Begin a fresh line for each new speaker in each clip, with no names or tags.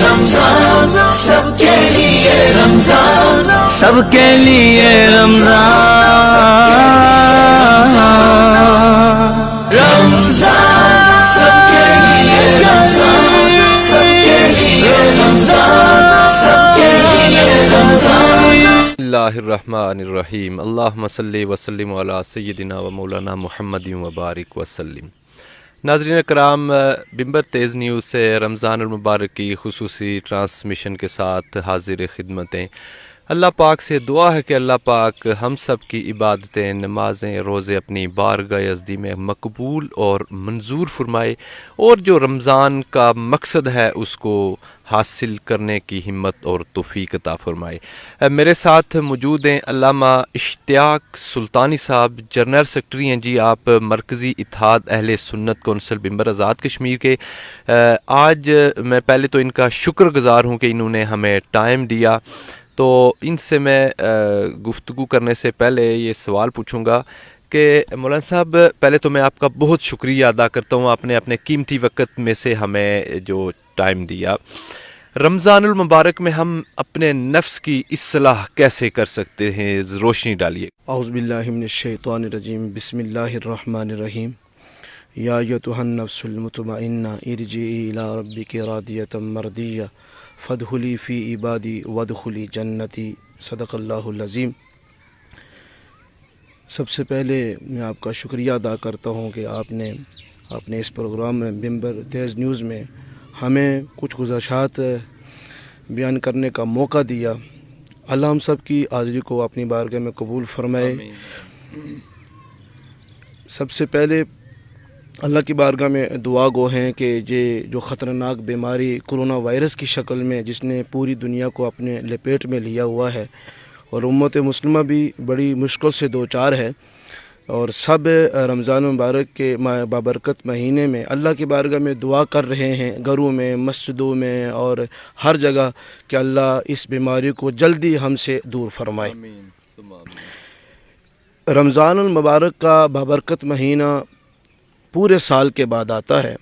رمضان، سب کے لیے رمضان،
سب کے لیے رمضان،
رمضان سب کے لیے رمضان، سب کے لیے رمضان، سب کے لیے رمضان۔
بسم اللہ الرحمن الرحیم، اللہم صلی وسلم علی سیدنا و مولانا محمد وبارک وسلم۔ ناظرین اکرام، بمبر تیز نیوز سے رمضان المبارک کی خصوصی ٹرانسمیشن کے ساتھ حاضر خدمتیں۔ اللہ پاک سے دعا ہے کہ اللہ پاک ہم سب کی عبادتیں، نمازیں، روزے اپنی بارگاہ ازدی میں مقبول اور منظور فرمائے، اور جو رمضان کا مقصد ہے اس کو حاصل کرنے کی ہمت اور توفیق عطا فرمائے۔ میرے ساتھ موجود ہیں علامہ اشتیاق سلطانی صاحب، جنرل سیکرٹری ہیں جی آپ مرکزی اتحاد اہل سنت کونسل بمبر آزاد کشمیر کے۔ آج میں پہلے تو ان کا شکر گزار ہوں کہ انہوں نے ہمیں ٹائم دیا، تو ان سے میں گفتگو کرنے سے پہلے یہ سوال پوچھوں گا کہ مولانا صاحب، پہلے تو میں آپ کا بہت شکریہ ادا کرتا ہوں، آپ نے اپنے قیمتی وقت میں سے ہمیں جو ٹائم دیا۔ رمضان المبارک میں ہم اپنے نفس کی اصلاح کیسے کر سکتے ہیں، روشنی ڈالیے۔
اعوذ باللہ من الشیطان الرجیم، بسم اللہ الرحمن الرحیم۔ یا ایتھا النفس المطمئنہ ارجعی الی ربک راضیۃ مرضیہ فادخلی فی عبادی وادخلی جنتی، صدق اللہ العظیم۔ سب سے پہلے میں آپ کا شکریہ ادا کرتا ہوں کہ آپ نے اپنے اس پروگرام میں بمبر تیز نیوز میں ہمیں کچھ گزارشات بیان کرنے کا موقع دیا۔ اللہ ہم سب کی حاضری کو اپنی بارگاہ میں قبول فرمائے۔ سب سے پہلے اللہ کی بارگاہ میں دعا گو ہیں کہ یہ جو خطرناک بیماری کرونا وائرس کی شکل میں جس نے پوری دنیا کو اپنے لپیٹ میں لیا ہوا ہے، اور امت مسلمہ بھی بڑی مشکل سے دوچار ہے، اور سب رمضان مبارک کے بابرکت مہینے میں اللہ کی بارگاہ میں دعا کر رہے ہیں، گھروں میں، مسجدوں میں اور ہر جگہ، کہ اللہ اس بیماری کو جلدی ہم سے دور فرمائے۔ رمضان المبارک کا بابرکت مہینہ پورے سال کے بعد آتا ہے۔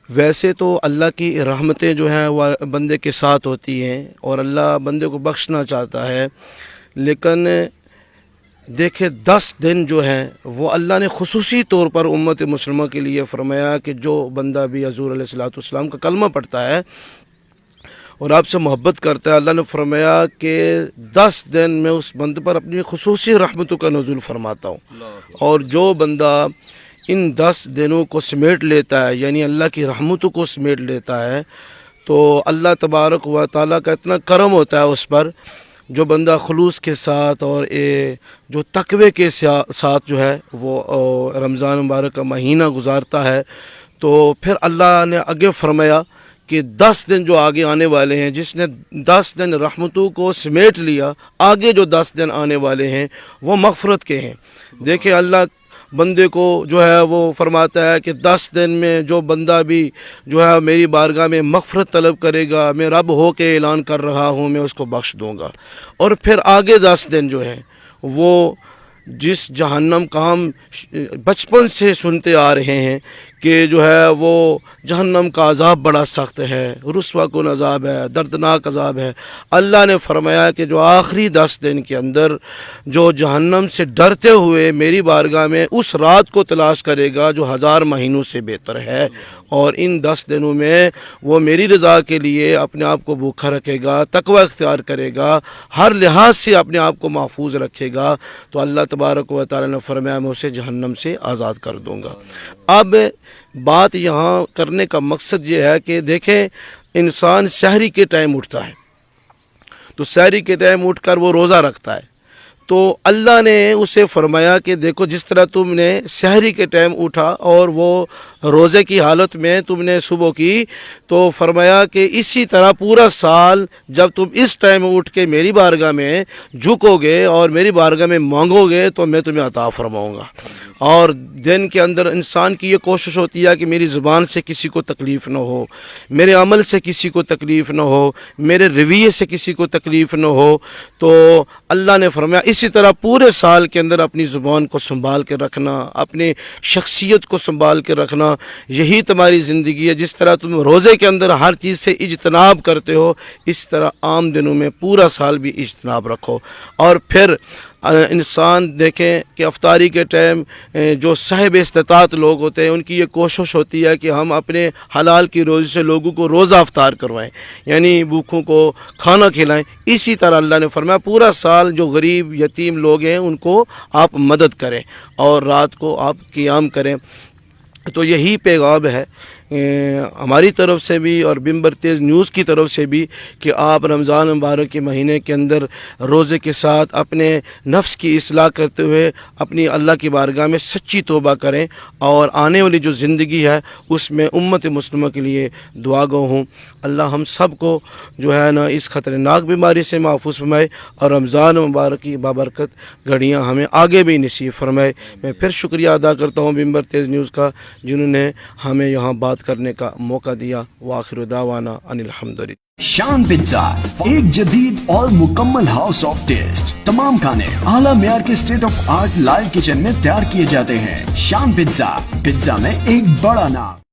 ویسے تو اللہ کی رحمتیں جو ہیں وہ بندے کے ساتھ ہوتی ہیں اور اللہ بندے کو بخشنا چاہتا ہے، لیکن دیکھیں 10 دن جو ہیں وہ اللہ نے خصوصی طور پر امت مسلمہ کے لیے فرمایا کہ جو بندہ بھی حضور علیہ السلام کا کلمہ پڑھتا ہے اور آپ سے محبت کرتا ہے، اللہ نے فرمایا کہ 10 دن میں اس بندے پر اپنی خصوصی رحمتوں کا نزول فرماتا ہوں، اور جو بندہ ان 10 دنوں کو سمیٹ لیتا ہے، یعنی اللہ کی رحمتوں کو سمیٹ لیتا ہے، تو اللہ تبارک و تعالیٰ کا اتنا کرم ہوتا ہے اس پر، جو بندہ خلوص کے ساتھ اور جو تقوی کے ساتھ جو ہے وہ رمضان مبارک کا مہینہ گزارتا ہے، تو پھر اللہ نے آگے فرمایا کہ 10 دن جو آگے آنے والے ہیں، جس نے 10 دن رحمتوں کو سمیٹ لیا، آگے جو 10 دن آنے والے ہیں وہ مغفرت کے ہیں۔ دیکھیں اللہ بندے کو جو ہے وہ فرماتا ہے کہ 10 دن میں جو بندہ بھی جو ہے میری بارگاہ میں مغفرت طلب کرے گا، میں رب ہو کے اعلان کر رہا ہوں، میں اس کو بخش دوں گا۔ اور پھر آگے 10 دن جو ہے وہ جس جہنم کا ہم بچپن سے سنتے آ رہے ہیں کہ جو ہے وہ جہنم کا عذاب بڑا سخت ہے، رسوا کن عذاب ہے، دردناک عذاب ہے۔ اللہ نے فرمایا کہ جو آخری 10 دن کے اندر جو جہنم سے ڈرتے ہوئے میری بارگاہ میں اس رات کو تلاش کرے گا جو 1000 مہینوں سے بہتر ہے، اور ان 10 دنوں میں وہ میری رضا کے لیے اپنے آپ کو بھوکا رکھے گا، تقوی اختیار کرے گا، ہر لحاظ سے اپنے آپ کو محفوظ رکھے گا، تو اللہ تبارک و تعالیٰ نے فرمایا میں اسے جہنم سے آزاد کر دوں گا۔ اب بات یہاں کرنے کا مقصد یہ ہے کہ دیکھیں انسان سحری کے ٹائم اٹھتا ہے، تو سحری کے ٹائم اٹھ کر وہ روزہ رکھتا ہے، تو اللہ نے اسے فرمایا کہ دیکھو جس طرح تم نے سحری کے ٹائم اٹھا اور وہ روزے کی حالت میں تم نے صبح کی، تو فرمایا کہ اسی طرح پورا سال جب تم اس ٹائم اٹھ کے میری بارگاہ میں جھکو گے اور میری بارگاہ میں مانگو گے تو میں تمہیں عطا فرماؤں گا۔ اور دن کے اندر انسان کی یہ کوشش ہوتی ہے کہ میری زبان سے کسی کو تکلیف نہ ہو، میرے عمل سے کسی کو تکلیف نہ ہو، میرے رویے سے کسی کو تکلیف نہ ہو، تو اللہ نے فرمایا اسی طرح پورے سال کے اندر اپنی زبان کو سنبھال کے رکھنا، اپنی شخصیت کو سنبھال کے رکھنا، یہی تمہاری زندگی ہے۔ جس طرح تم روزے کے اندر ہر چیز سے اجتناب کرتے ہو، اس طرح عام دنوں میں پورا سال بھی اجتناب رکھو۔ اور پھر انسان دیکھیں کہ افطاری کے ٹائم جو صاحب استطاعت لوگ ہوتے ہیں ان کی یہ کوشش ہوتی ہے کہ ہم اپنے حلال کی روزی سے لوگوں کو روزہ افطار کروائیں، یعنی بھوکھوں کو کھانا کھلائیں۔ اسی طرح اللہ نے فرمایا پورا سال جو غریب یتیم لوگ ہیں ان کو آپ مدد کریں اور رات کو آپ قیام کریں۔ تو یہی پیغام ہے ہماری طرف سے بھی اور بمبر تیز نیوز کی طرف سے بھی کہ آپ رمضان مبارک کے مہینے کے اندر روزے کے ساتھ اپنے نفس کی اصلاح کرتے ہوئے اپنی اللہ کی بارگاہ میں سچی توبہ کریں اور آنے والی جو زندگی ہے اس میں امت مسلمہ کے لیے دعا گو ہوں۔ اللہ ہم سب کو جو ہے نا اس خطرناک بیماری سے محفوظ فرمائے اور رمضان مبارک کی بابرکت گھڑیاں ہمیں آگے بھی نصیب فرمائے۔ میں پھر شکریہ ادا کرتا ہوں بمبر تیز نیوز کا جنہوں نے ہمیں یہاں بات کرنے کا موقع دیا۔ وآخر دعوانا ان الحمدللہ۔
شان پیزا ایک جدید اور مکمل ہاؤس آف ٹیسٹ، تمام کھانے اعلیٰ معیار کے state of art live kitchen میں تیار کیے جاتے ہیں۔ شان پیزا، پیزا میں ایک بڑا نام۔